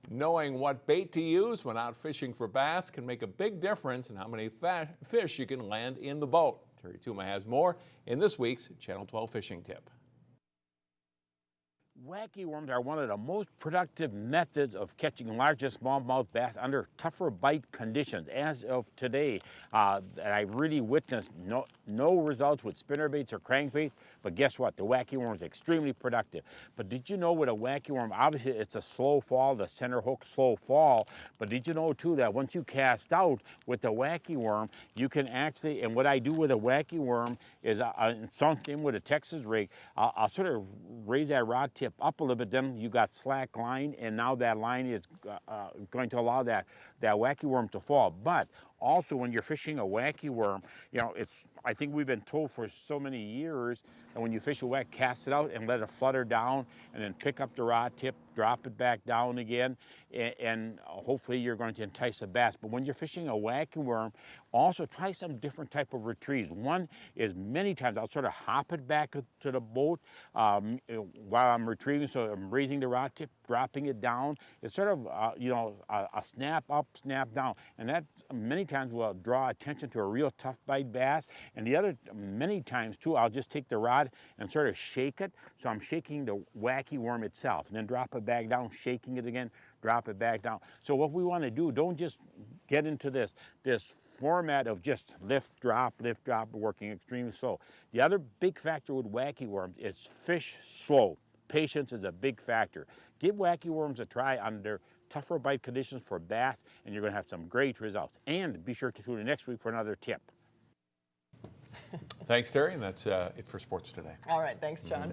Knowing what bait to use when out fishing for bass can make a big difference in how many fish you can land in the boat. Terry Tuma has more in this week's Channel 12 Fishing Tip. Wacky worms are one of the most productive methods of catching large and smallmouth bass under tougher bite conditions. As of today, I really witnessed no results with spinnerbaits or crankbaits, but guess what? The wacky worm is extremely productive. But did you know with a wacky worm, obviously it's a slow fall, the center hook slow fall, but did you know too that once you cast out with the wacky worm, you can actually, and what I do with a wacky worm is something with a Texas rig, I'll sort of raise that rod tip up a little bit, then you got slack line, and now that line is going to allow that wacky worm to fall. But also when you're fishing a wacky worm, you know, I think we've been told for so many years that when you fish a wacky, cast it out and let it flutter down, and then pick up the rod tip, drop it back down again, and hopefully you're going to entice a bass. But when you're fishing a wacky worm, also try some different type of retrieves. One is many times I'll sort of hop it back to the boat while I'm retrieving, so I'm raising the rod tip, dropping it down. It's sort of, a snap up, snap down, and that many times will draw attention to a real tough bite bass. And the other, many times too, I'll just take the rod and sort of shake it. So I'm shaking the wacky worm itself, and then drop it back down, shaking it again, drop it back down. So what we want to do, don't just get into this format of just lift, drop, working extremely slow. The other big factor with wacky worms is fish slow. Patience is a big factor. Give wacky worms a try under tougher bite conditions for bass, and you're going to have some great results. And be sure to tune in next week for another tip. Thanks, Terry, and that's it for sports today. All right, thanks, John.